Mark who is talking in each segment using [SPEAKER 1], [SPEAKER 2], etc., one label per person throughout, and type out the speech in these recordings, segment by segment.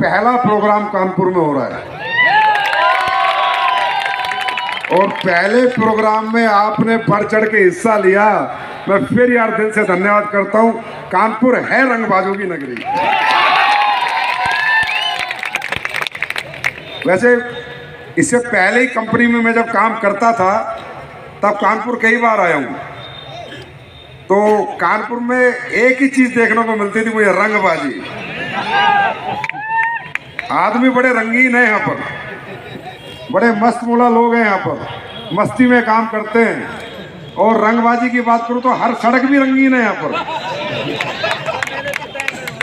[SPEAKER 1] पहला प्रोग्राम कानपुर में हो रहा है और पहले प्रोग्राम में आपने बढ़ चढ़ के हिस्सा लिया। मैं फिर यार दिल से धन्यवाद करता हूं। कानपुर है रंगबाजों की नगरी। वैसे इससे पहले ही कंपनी में मैं जब काम करता था तब कानपुर कई बार आया हूं, तो कानपुर में एक ही चीज देखने को मिलती थी, मुझे रंगबाजी। आदमी बड़े रंगीन है यहाँ पर, बड़े मस्त मोला लोग हैं यहाँ पर, मस्ती में काम करते हैं। और रंगबाजी की बात करूं तो हर सड़क भी रंगीन है यहाँ पर।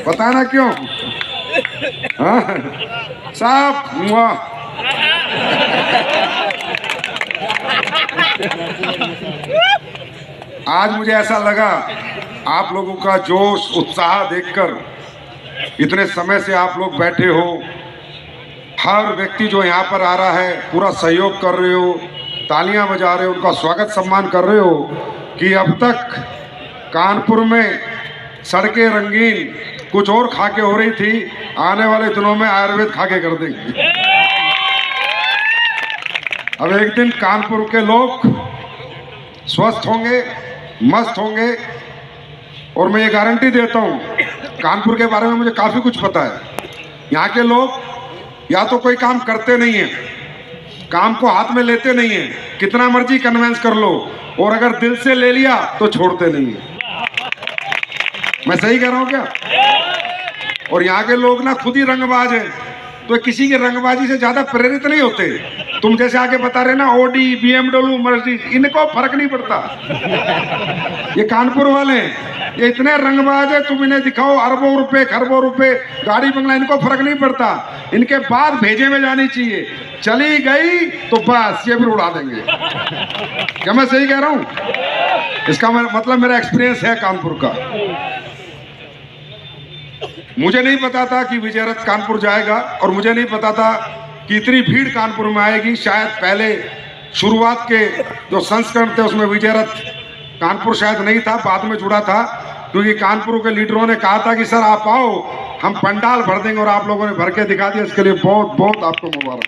[SPEAKER 1] पता ना क्यों? हाँ साहब वाह। आज मुझे ऐसा लगा आप लोगों का जोश उत्साह देखकर, इतने समय से आप लोग बैठे हो, हर व्यक्ति जो यहाँ पर आ रहा है पूरा सहयोग कर रहे हो, तालियां बजा रहे हो, उनका स्वागत सम्मान कर रहे हो कि अब तक कानपुर में सड़कें रंगीन कुछ और खाके हो रही थी, आने वाले दिनों में आयुर्वेद खाके कर देंगे। अब एक दिन कानपुर के लोग स्वस्थ होंगे, मस्त होंगे। और मैं ये गारंटी देता हूँ, कानपुर के बारे में मुझे काफ़ी कुछ पता है। यहाँ के लोग या तो कोई काम करते नहीं हैं, काम को हाथ में लेते नहीं हैं, कितना मर्जी कन्वेंस कर लो, और अगर दिल से ले लिया तो छोड़ते नहीं हैं। मैं सही कह रहा हूँ क्या? और यहाँ के लोग ना खुद ही रंगबाज हैं, तो किसी की रंगबाजी से ज़्यादा प्रेरित नहीं होते। तुम जैसे आगे बता रहे ना, ओडी, BMW, मर्सिडीज, इनको फर्क नहीं पड़ता। ये कानपुर वाले ये इतने रंगबाज है, तुम इन्हें दिखाओ अरबों रुपए खरबों रुपए गाड़ी बंगला, इनको फर्क नहीं पड़ता। इनके बाद भेजे में जानी चाहिए, चली गई तो बस ये भी उड़ा देंगे। क्या मैं सही कह रहा हूँ? इसका मतलब मेरा एक्सपीरियंस है कानपुर का। मुझे नहीं पता था कि विजय रथ कानपुर जाएगा, और मुझे नहीं पता था कि इतनी भीड़ कानपुर में आएगी। शायद पहले शुरुआत के जो संस्करण थे उसमें विजय रथ कानपुर शायद नहीं था, बाद में जुड़ा था, क्योंकि कानपुर के लीडरों ने कहा था कि सर आप आओ, हम पंडाल भर देंगे, और आप लोगों ने भर के दिखा दिया। इसके लिए बहुत बहुत आपको मुबारक।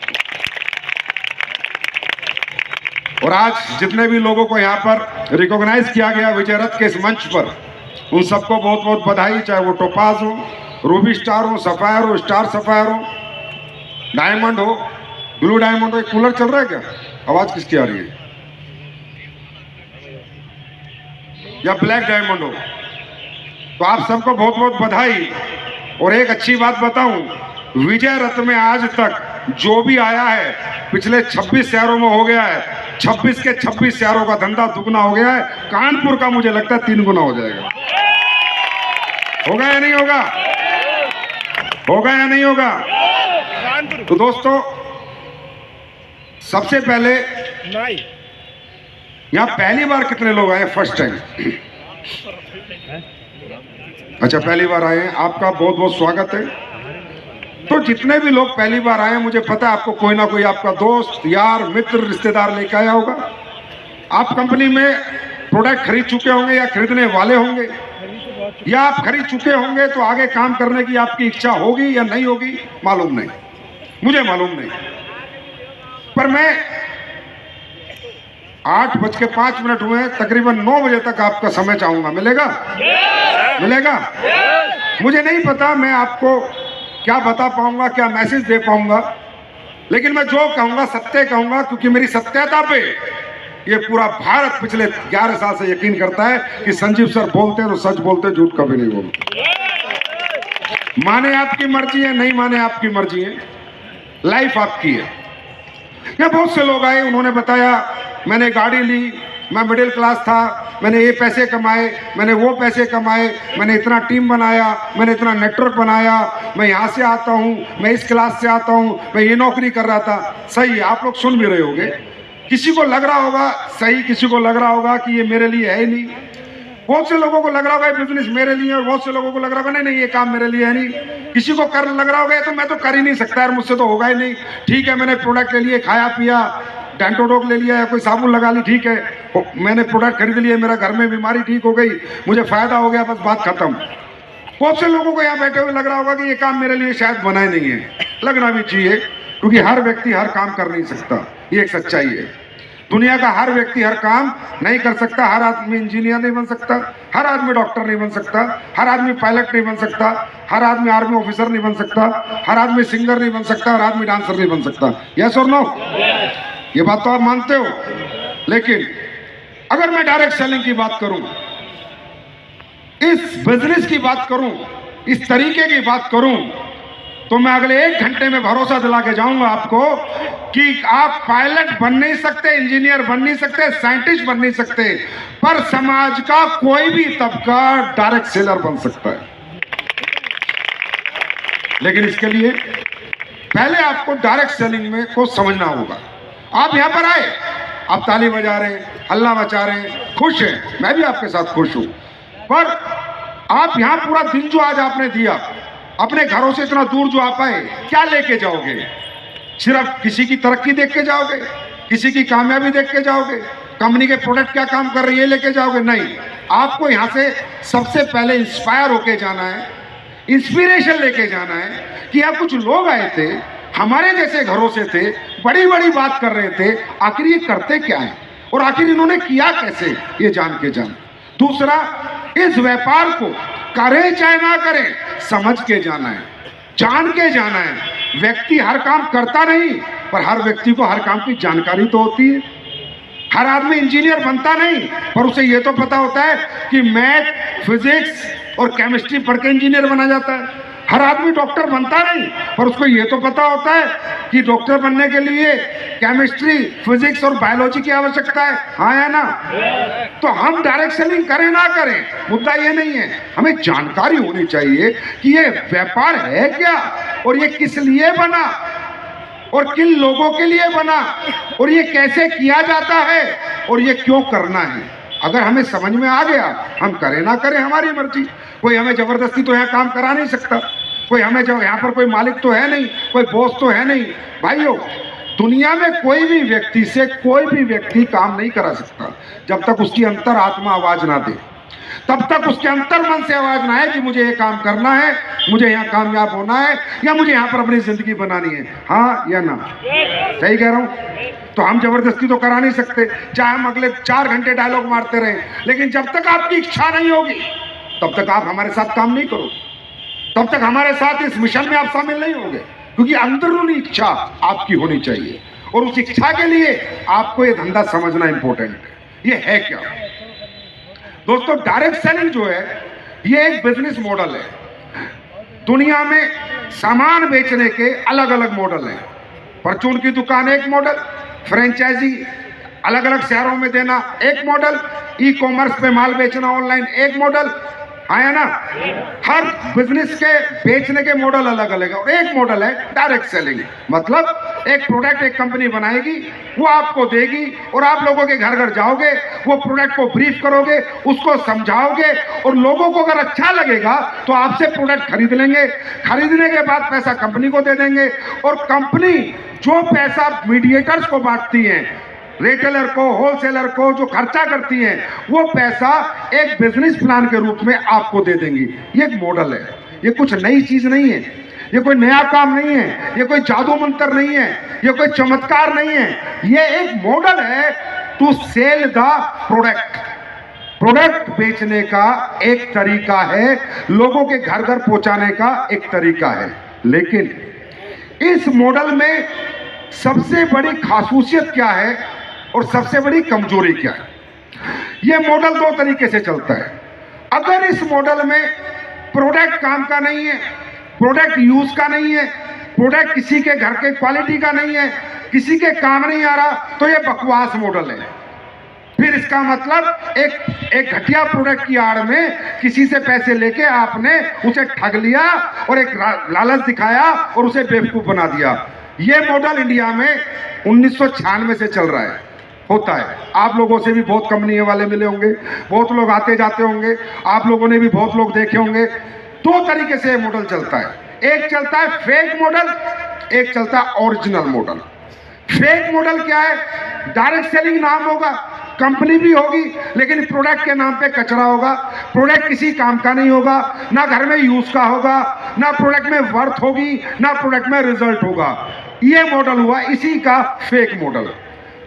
[SPEAKER 1] और आज जितने भी लोगों को यहाँ पर रिकॉग्नाइज किया गया विजय रथ के इस मंच पर, उन सबको बहुत बहुत बधाई। चाहे वो टोपाज हो, रूबी स्टार हो, सफायर हो, स्टार सफायर हो, डायमंड हो, ब्लू डायमंड हो। एक कूलर चल रहा है क्या? आवाज किसकी आ रही है? या ब्लैक डायमंड हो, तो आप सबको बहुत बहुत बधाई। और एक अच्छी बात बताऊं, विजय रथ में आज तक जो भी आया है पिछले 26 शहरों में हो गया है। 26 के 26 शहरों का धंधा दुगना हो गया है। कानपुर का मुझे लगता है 3 गुना हो जाएगा। होगा या नहीं होगा? होगा या नहीं होगा? तो दोस्तों, सबसे पहले यहाँ पहली बार कितने लोग आए? First time? अच्छा, पहली बार आए हैं, आपका बहुत बहुत स्वागत है। तो जितने भी लोग पहली बार आए हैं, मुझे पता है आपको कोई ना कोई आपका दोस्त, यार, मित्र, रिश्तेदार लेकर आया होगा। आप कंपनी में प्रोडक्ट खरीद चुके होंगे या खरीदने वाले होंगे, या आप खरीद चुके होंगे, तो आगे काम करने की आपकी इच्छा होगी या नहीं होगी मालूम नहीं, मुझे मालूम नहीं। पर मैं 8:05 हुए, तकरीबन 9 बजे तक आपका समय चाहूंगा। मिलेगा? मिलेगा? मुझे नहीं पता मैं आपको क्या बता पाऊंगा, क्या मैसेज दे पाऊंगा, लेकिन मैं जो कहूंगा सत्य कहूंगा, क्योंकि मेरी सत्यता पे ये पूरा भारत पिछले 11 साल से यकीन करता है कि संजीव सर बोलते हैं तो सच बोलते, झूठ कभी नहीं बोलते। माने आपकी मर्जी है, नहीं माने आपकी मर्जी है, लाइफ आपकी है। यहाँ बहुत से लोग आए, उन्होंने बताया मैंने गाड़ी ली, मैं मिडिल क्लास था, मैंने ये पैसे कमाए, मैंने वो पैसे कमाए, मैंने इतना टीम बनाया, मैंने इतना नेटवर्क बनाया, मैं यहाँ से आता हूँ, मैं इस क्लास से आता हूँ, मैं ये नौकरी कर रहा था। सही, आप लोग सुन भी रहे होंगे। किसी को लग रहा होगा सही, किसी को लग रहा होगा कि ये मेरे लिए है ही नहीं। बहुत से लोगों को लग रहा होगा बिजनेस मेरे लिए, और बहुत से लोगों को लग रहा होगा नहीं नहीं ये काम मेरे लिए है नहीं। किसी को कर लग रहा होगा तो मैं तो कर ही नहीं सकता यार, मुझसे तो होगा ही नहीं। ठीक है, मैंने प्रोडक्ट ले लिए, खाया पिया, डेंटोडोक ले लिया, या कोई साबुन लगा ली, ठीक है, मैंने प्रोडक्ट खरीद लिया, मेरा घर में बीमारी ठीक हो गई, मुझे फायदा हो गया, बस बात खत्म। बहुत से लोगों को यहाँ बैठे हुए लग रहा होगा कि ये काम मेरे लिए शायद बना ही नहीं है। लगना भी चाहिए, क्योंकि हर व्यक्ति हर काम कर नहीं सकता, ये एक सच्चाई है। दुनिया का हर व्यक्ति हर काम नहीं कर सकता। हर आदमी इंजीनियर नहीं बन सकता, हर आदमी डॉक्टर नहीं बन सकता, हर आदमी पायलट नहीं बन सकता, हर आदमी आर्मी ऑफिसर नहीं बन सकता, हर आदमी सिंगर नहीं बन सकता, हर आदमी डांसर नहीं बन सकता। यस और नो? ये बात तो आप मानते हो। लेकिन अगर मैं डायरेक्ट सेलिंग की बात करूं, इस बिजनेस की बात करूं, इस तरीके की बात करूं, तो मैं अगले 1 घंटे में भरोसा दिला के जाऊंगा आपको कि आप पायलट बन नहीं सकते, इंजीनियर बन नहीं सकते, साइंटिस्ट बन नहीं सकते, पर समाज का कोई भी तबका डायरेक्ट सेलर बन सकता है। लेकिन इसके लिए पहले आपको डायरेक्ट सेलिंग में को समझना होगा। आप यहां पर आए, आप ताली बजा रहे हैं, हल्ला मचा रहे हैं, खुश हैं, मैं भी आपके साथ खुश हूं, पर आप यहां पूरा दिन जो आज आपने दिया, अपने घरों से इतना दूर जो आप आए, क्या लेके जाओगे? सिर्फ किसी की तरक्की देख के जाओगे, किसी की कामयाबी देख के जाओगे, कंपनी के प्रोडक्ट क्या काम कर रही है लेके जाओगे? नहीं, आपको यहां से सबसे पहले इंस्पायर होके जाना है, इंस्पिरेशन लेके जाना है कि यहाँ कुछ लोग आए थे, हमारे जैसे घरों से थे, बड़ी बड़ी बात कर रहे थे, आखिर ये करते क्या है और आखिर इन्होंने किया कैसे, ये जान के जाना। दूसरा, इस व्यापार को करें चाहे ना करें, समझ के जाना है, जान के जाना है। व्यक्ति हर काम करता नहीं, पर हर व्यक्ति को हर काम की जानकारी तो होती है। हर आदमी इंजीनियर बनता नहीं, पर उसे यह तो पता होता है कि मैथ, फिजिक्स और केमिस्ट्री पढ़ के इंजीनियर बना जाता है। हर आदमी डॉक्टर बनता नहीं, पर उसको ये तो पता होता है कि डॉक्टर बनने के लिए केमिस्ट्री, फिजिक्स और बायोलॉजी की आवश्यकता है। हाँ या ना? तो हम डायरेक्ट सेलिंग करें ना करें, मुद्दा ये नहीं है, हमें जानकारी होनी चाहिए कि ये व्यापार है क्या और ये किस लिए बना और किन लोगों के लिए बना और ये कैसे किया जाता है और ये क्यों करना है। अगर हमें समझ में आ गया, हम करें ना करें हमारी मर्जी। कोई हमें जबरदस्ती तो यहाँ काम करा नहीं सकता, कोई हमें जो यहाँ पर कोई मालिक तो है नहीं, कोई बॉस तो है नहीं। भाइयों, दुनिया में कोई भी व्यक्ति से कोई भी व्यक्ति काम नहीं करा सकता जब तक उसकी अंतर आत्मा आवाज ना दे, तब तक उसके अंतर मन से आवाज ना है कि मुझे ये काम करना है, मुझे यहाँ कामयाब होना है या मुझे यहाँ पर अपनी जिंदगी बनानी है। हाँ या ना? सही कह रहा हूँ? तो हम जबरदस्ती तो करा नहीं सकते, चाहे हम अगले 4 घंटे डायलॉग मारते रहें, लेकिन जब तक आपकी इच्छा नहीं होगी तब तक आप हमारे साथ काम नहीं करो, तब तक हमारे साथ इस मिशन में आप शामिल नहीं होंगे, क्योंकि अंदरूनी इच्छा आपकी होनी चाहिए और उस इच्छा के लिए आपको ये धंधा समझना इंपॉर्टेंट है। ये है क्या दोस्तों? डायरेक्ट सेलिंग जो है ये एक बिजनेस मॉडल है। दुनिया में सामान बेचने के अलग अलग मॉडल हैं। परचून की दुकान एक मॉडल, फ्रेंचाइजी अलग अलग शहरों में देना एक मॉडल, ई कॉमर्स पे माल बेचना ऑनलाइन एक मॉडल। आया ना? हर बिजनेस के बेचने के मॉडल अलग अलग है और एक मॉडल है डायरेक्ट सेलिंग। मतलब एक प्रोडक्ट एक कंपनी बनाएगी, वो आपको देगी और आप लोगों के घर घर जाओगे, वो प्रोडक्ट को ब्रीफ करोगे, उसको समझाओगे और लोगों को अगर अच्छा लगेगा तो आपसे प्रोडक्ट खरीद लेंगे। खरीदने के बाद पैसा कंपनी को दे देंगे और कंपनी जो पैसा मीडिएटर्स को बांटती है, रिटेलर को, होलसेलर को जो खर्चा करती हैं, वो पैसा एक बिजनेस प्लान के रूप में आपको दे देंगी। ये एक मॉडल है, ये कुछ नई चीज नहीं है, ये कोई नया काम नहीं है, ये कोई जादू मंत्र नहीं है, ये कोई चमत्कार नहीं है, ये एक मॉडल है to sell the product. Product बेचने का एक तरीका है, लोगों के घर घर पहुंचाने का एक तरीका है। लेकिन इस मॉडल में सबसे बड़ी खासूसियत क्या है और सबसे बड़ी कमजोरी क्या है? यह मॉडल 2 तरीके से चलता है। अगर इस मॉडल में प्रोडक्ट काम का नहीं है, प्रोडक्ट यूज का नहीं है, प्रोडक्ट किसी के घर के क्वालिटी का नहीं है, किसी के काम नहीं आ रहा, तो यह बकवास मॉडल है। फिर इसका मतलब एक घटिया प्रोडक्ट की आड़ में किसी से पैसे लेके आपने उसे ठग लिया और एक लालच दिखाया और उसे बेवकूफ बना दिया। यह मॉडल इंडिया में 1996 से चल रहा है, होता है। आप लोगों से भी बहुत कंपनी वाले मिले होंगे, बहुत लोग आते जाते होंगे, आप लोगों ने भी बहुत लोग देखे होंगे। 2 तरीके से ये मॉडल चलता है। एक चलता है फेक मॉडल, एक चलता है ओरिजिनल मॉडल। फेक मॉडल क्या है? डायरेक्ट सेलिंग नाम होगा, कंपनी भी होगी लेकिन प्रोडक्ट के नाम पे कचरा होगा, प्रोडक्ट किसी काम का नहीं होगा, ना घर में यूज का होगा, ना प्रोडक्ट में वर्थ होगी, ना प्रोडक्ट में रिजल्ट होगा। ये मॉडल हुआ इसी का फेक मॉडल।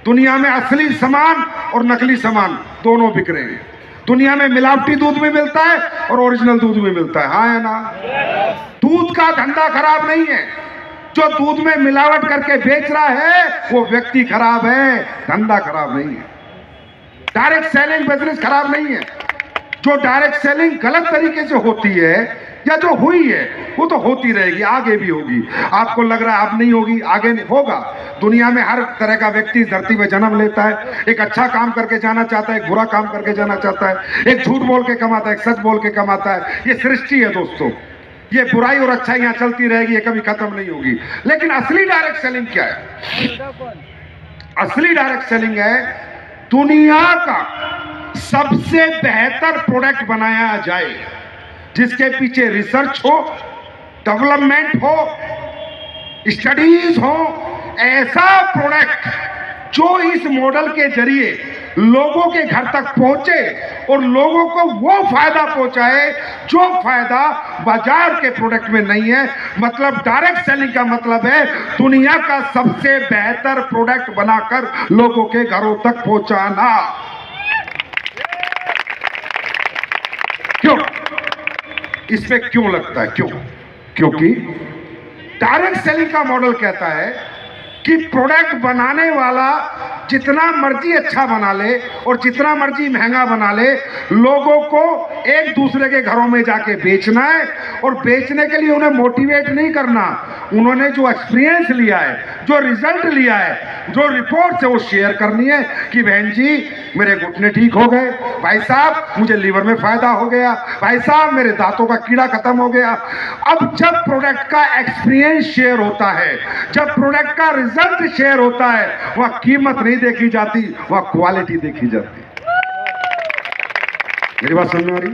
[SPEAKER 1] दुनिया में असली सामान और नकली सामान दोनों बिक रहे हैं। दुनिया में मिलावटी दूध भी मिलता है और ओरिजिनल दूध भी मिलता है, हाँ है ना। दूध का धंधा खराब नहीं है, जो दूध में मिलावट करके बेच रहा है वो व्यक्ति खराब है, धंधा खराब नहीं है। डायरेक्ट सेलिंग बिजनेस खराब नहीं है। जो डायरेक्ट सेलिंग गलत तरीके से होती है या जो हुई है वो तो होती रहेगी, आगे भी होगी। आपको लग रहा है अब नहीं होगी, आगे नहीं होगा। दुनिया में हर तरह का व्यक्ति धरती में जन्म लेता है, एक अच्छा काम करके जाना चाहता है, एक बुरा काम करके जाना चाहता है, एक झूठ बोल के कमाता है, एक सच बोल के कमाता है। ये सृष्टि है दोस्तों, ये बुराई और अच्छाई यहाँ चलती रहेगी, ये कभी खत्म नहीं होगी। लेकिन असली डायरेक्ट सेलिंग क्या है? असली डायरेक्ट सेलिंग है दुनिया का सबसे बेहतर प्रोडक्ट बनाया जाए, जिसके पीछे रिसर्च हो, डेवलपमेंट हो, स्टडीज हो, ऐसा प्रोडक्ट जो इस मॉडल के जरिए लोगों के घर तक पहुंचे और लोगों को वो फायदा पहुंचाए जो फायदा बाजार के प्रोडक्ट में नहीं है। मतलब डायरेक्ट सेलिंग का मतलब है दुनिया का सबसे बेहतर प्रोडक्ट बनाकर लोगों के घरों तक पहुंचाना। क्यों? इसमें क्यों लगता है? क्यों? क्योंकि डायरेक्ट सेलिंग का मॉडल कहता है कि प्रोडक्ट बनाने वाला जितना मर्जी अच्छा बना ले और जितना मर्जी महंगा बना ले, लोगों को एक दूसरे के घरों में जाके बेचना है। और बेचने के लिए उन्हें मोटिवेट नहीं करना, उन्होंने जो एक्सपीरियंस लिया है, जो रिजल्ट लिया है, जो रिपोर्ट है वो शेयर करनी है कि बहन जी मेरे घुटने ठीक हो गए, भाई साहब मुझे लीवर में फायदा हो गया, भाई साहब मेरे दांतों का कीड़ा खत्म हो गया। अब जब प्रोडक्ट का एक्सपीरियंस शेयर होता है, जब प्रोडक्ट का रिजल्ट शेयर होता है, वह कीमत नहीं देखी जाती, वह क्वालिटी देखी जाती। मेरी बात समझ में आ रही?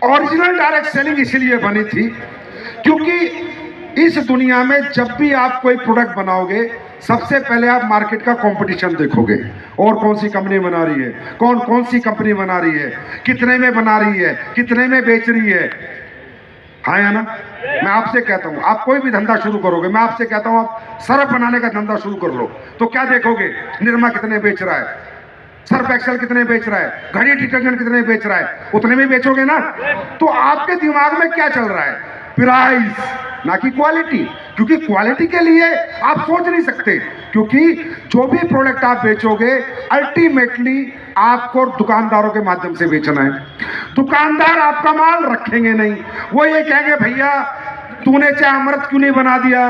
[SPEAKER 1] ओरिजिनल डायरेक्ट सेलिंग इसलिए बनी थी क्योंकि इस दुनिया में जब भी आप कोई प्रोडक्ट बनाओगे, सबसे पहले आप मार्केट का कंपटीशन देखोगे, और कौन सी कंपनी बना रही है, कौन कौन सी कंपनी बना रही है, कितने में बना रही है, कितने में बेच रही है। हाँ या ना? मैं आपसे कहता हूं, आप कोई भी धंधा शुरू करोगे, मैं आपसे कहता हूं आप सर्फ बनाने का धंधा शुरू कर लो, तो क्या देखोगे? निरमा कितने बेच रहा है, सर्फ एक्सेल कितने बेच रहा है, घड़ी डिटर्जेंट कितने बेच रहा है, उतने में बेचोगे ना। तो आपके दिमाग में क्या चल रहा है? प्राइस, ना कि क्वालिटी। क्योंकि क्वालिटी के लिए आप सोच नहीं सकते, क्योंकि जो भी प्रोडक्ट आप बेचोगे अल्टीमेटली आपको दुकानदारों के माध्यम से बेचना है। दुकानदार आपका माल रखेंगे नहीं, वो ये कहेंगे भैया तूने चाहे अमृत क्यों नहीं बना दिया,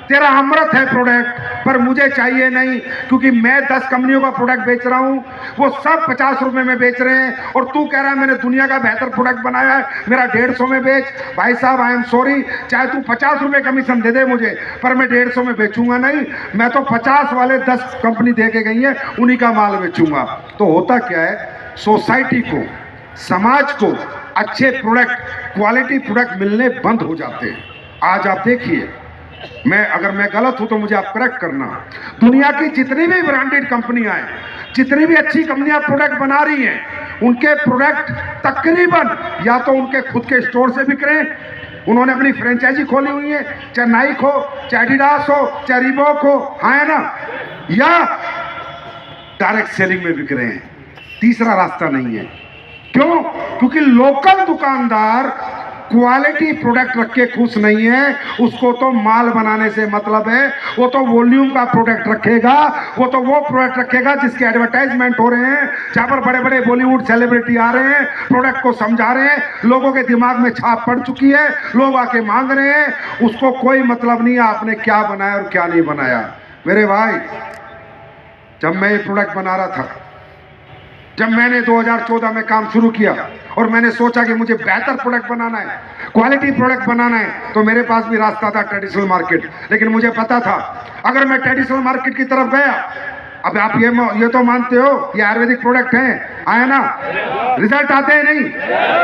[SPEAKER 1] तेरा अमृत है प्रोडक्ट पर मुझे चाहिए नहीं, क्योंकि मैं 10 कंपनियों का प्रोडक्ट बेच रहा हूं, वो सब 50 रुपए में बेच रहे हैं, और तू कह रहा है मैंने दुनिया का बेहतर प्रोडक्ट बनाया है, मेरा 150 में बेच। भाई साहब आई एम सॉरी, चाहे तू 50 रुपए कमीशन दे दे मुझे, पर मैं 150 में बेचूंगा नहीं। मैं तो 50 वाले 10 कंपनी दे के गई है, उन्हीं का माल बेचूंगा। तो होता क्या है, सोसाइटी को, समाज को अच्छे प्रोडक्ट, क्वालिटी प्रोडक्ट मिलने बंद हो जाते हैं। आज आप देखिए, अगर मैं गलत हूं तो मुझे आप करेक्ट करना। दुनिया की जितनी भी ब्रांडेड कंपनियां हैं, जितनी भी अच्छी कंपनियां प्रोडक्ट बना रही हैं, उनके प्रोडक्ट तकरीबन या तो उनके खुद के स्टोर से बिक रहे हैं, उन्होंने अपनी फ्रेंचाइजी खोली हुई है, चाहे नाइक हो, चाहे एडिडास हो, चाहे रिबॉक हो, हाँ है ना, या डायरेक्ट सेलिंग में बिक रहे हैं। तीसरा रास्ता नहीं है। क्यों? क्योंकि लोकल दुकानदार क्वालिटी प्रोडक्ट रख के खुश नहीं है, उसको तो माल बनाने से मतलब है। वो तो वॉल्यूम का प्रोडक्ट रखेगा, वो तो वो प्रोडक्ट रखेगा जिसके एडवर्टाइजमेंट हो रहे हैं, जहां पर बड़े बड़े बॉलीवुड सेलिब्रिटी आ रहे हैं, प्रोडक्ट को समझा रहे हैं, लोगों के दिमाग में छाप पड़ चुकी है, लोग आके मांग रहे हैं। उसको कोई मतलब नहीं है आपने क्या बनाया और क्या नहीं बनाया। मेरे भाई, जब मैं ये प्रोडक्ट बना रहा था, जब मैंने 2014 में काम शुरू किया और मैंने सोचा कि मुझे बेहतर प्रोडक्ट बनाना है, क्वालिटी प्रोडक्ट बनाना है, तो मेरे पास भी रास्ता था ट्रेडिशनल मार्केट। लेकिन मुझे पता था अगर मैं ट्रेडिशनल मार्केट की तरफ गया, अब आप ये तो मानते हो ये आयुर्वेदिक प्रोडक्ट हैं, आया ना, रिजल्ट आते हैं नहीं,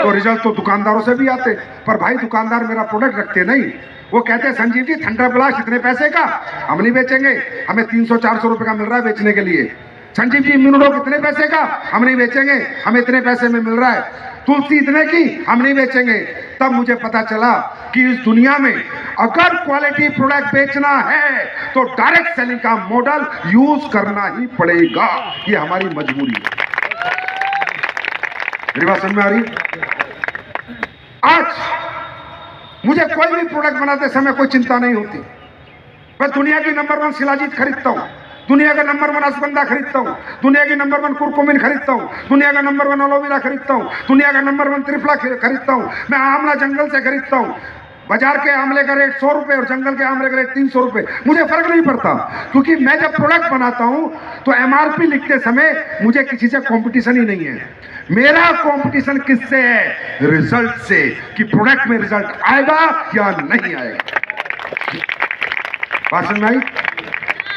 [SPEAKER 1] तो रिजल्ट तो दुकानदारों से भी आते, पर भाई दुकानदार मेरा प्रोडक्ट रखते नहीं। वो कहते हैं संजीव जी थंडर ब्लास्ट इतने पैसे का हम नहीं बेचेंगे, हमें 300-400 रुपए का मिल रहा है बेचने के लिए। संजीव जी इम्यूनोडो कितने पैसे का, हम नहीं बेचेंगे, हमें इतने पैसे में मिल रहा है। तुलसी इतने की, हम नहीं बेचेंगे। तब मुझे पता चला कि इस दुनिया में अगर क्वालिटी प्रोडक्ट बेचना है तो डायरेक्ट सेलिंग का मॉडल यूज करना ही पड़ेगा। ये हमारी मजबूरी है। मेरी बात समझ में आ रही? आज मुझे कोई भी प्रोडक्ट बनाते समय कोई चिंता नहीं होती। मैं दुनिया की नंबर 1 शिलाजीत खरीदता हूं, दुनिया का नंबर 1 अश्वगंधा खरीदता हूं, दुनिया की नंबर 1 कुरकुमिन खरीदता हूं, दुनिया का नंबर 1 एलोवेरा खरीदता हूं, दुनिया का नंबर 1 त्रिफला खरीदता हूं। मैं आंवला जंगल से खरीदता हूं। बाजार के आंवले का रेट 100 रुपए और जंगल के आंवले का रेट 300 रुपए। मुझे फर्क नहीं पड़ता, क्योंकि मैं जब प्रोडक्ट बनाता हूं तो एमआरपी लिखते समय मुझे किसी से कंपटीशन ही नहीं है। मेरा कंपटीशन किससे है? रिजल्ट से, कि प्रोडक्ट में रिजल्ट आएगा या नहीं आएगा। बात समझ में आई?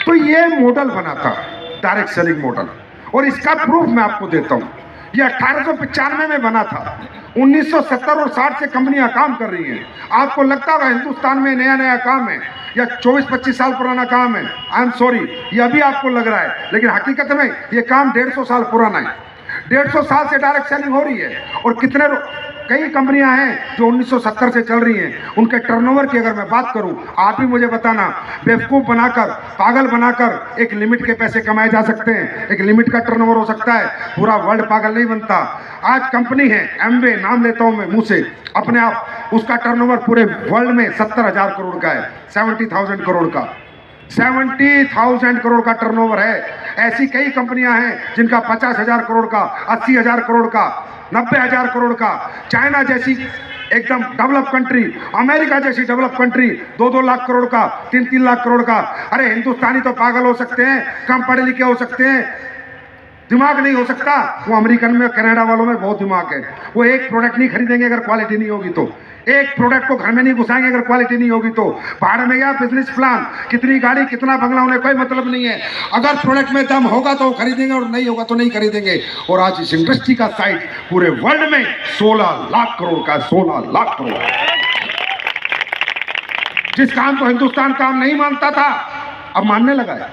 [SPEAKER 1] तो ये मॉडल बना था, डायरेक्ट सेलिंग मॉडल, और इसका प्रूफ मैं आपको देता हूं। ये 1895 में बना था। 1970 और 60 से कंपनियां काम कर रही हैं। आपको लगता होगा हिंदुस्तान में नया नया काम है या 24-25 साल पुराना काम है। आई एम सॉरी, ये अभी आपको लग रहा है, लेकिन हकीकत में ये काम 150 साल पुराना है। 150 साल से डायरेक्ट सेलिंग हो रही है। और कई कंपनियां हैं जो 1970 से चल रही हैं। उनके टर्नओवर की अगर मैं बात करूं, आप ही मुझे बताना, बेवकूफ बनाकर, पागल बनाकर एक लिमिट के पैसे कमाए जा सकते हैं। एक लिमिट का टर्नओवर हो सकता है, पूरा वर्ल्ड पागल नहीं बनता। आज कंपनी है एमवे, नाम लेता हूं मैं मुंह से अपने आप, उसका टर्नओवर पूरे वर्ल्ड में 70,000 करोड़ का है। 70,000 करोड़ का, 70,000 करोड़ का टर्नओवर है। ऐसी कई कंपनियां हैं जिनका 50,000 करोड़ का, 80,000 करोड़ का, 90,000 करोड़ का। चाइना जैसी एकदम डेवलप कंट्री, अमेरिका जैसी डेवलप कंट्री 2-2 लाख करोड़ का, 3-3 लाख करोड़ का। अरे हिंदुस्तानी तो पागल हो सकते हैं, कम पढ़े लिखे हो सकते हैं, दिमाग नहीं हो सकता। वो अमेरिकन में, कनाडा वालों में बहुत दिमाग है। वो एक प्रोडक्ट नहीं खरीदेंगे अगर क्वालिटी नहीं होगी तो। एक प्रोडक्ट को घर में नहीं घुसाएंगे अगर क्वालिटी नहीं होगी तो। बाहर में गया बिजनेस प्लान, कितनी गाड़ी, कितना बंगला, उन्हें कोई मतलब नहीं है। अगर प्रोडक्ट में दम होगा तो खरीदेंगे और नहीं होगा तो नहीं खरीदेंगे। और आज इस इंडस्ट्री का साइज पूरे वर्ल्ड में 16 लाख करोड़ का, 16 लाख करोड़। जिस काम को हिंदुस्तान काम नहीं मानता था, अब मानने लगा है।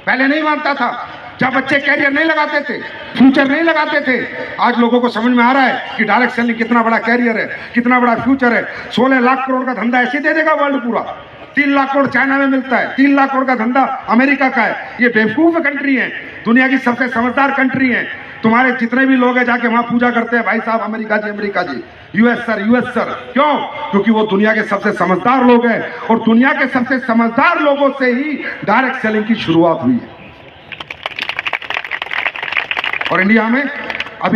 [SPEAKER 1] पहले नहीं मानता था। जब बच्चे कैरियर नहीं लगाते थे, फ्यूचर नहीं लगाते थे, आज लोगों को समझ में आ रहा है कि डायरेक्ट सेलिंग कितना बड़ा कैरियर है, कितना बड़ा फ्यूचर है। 16 लाख करोड़ का धंधा ऐसे दे देगा वर्ल्ड पूरा। 3 लाख करोड़ चाइना में मिलता है, 3 लाख करोड़ का धंधा अमेरिका का है। ये बेवकूफ कंट्री है, दुनिया की सबसे समझदार कंट्री है। तुम्हारे जितने भी लोग हैं जाके वहां पूजा करते हैं, भाई साहब अमेरिका जी, अमेरिका जी, यूएस सर, यूएस सर। क्यों? क्योंकि वो दुनिया के सबसे समझदार लोग हैं, और दुनिया के सबसे समझदार लोगों से ही डायरेक्ट सेलिंग की शुरुआत हुई है। और इंडिया में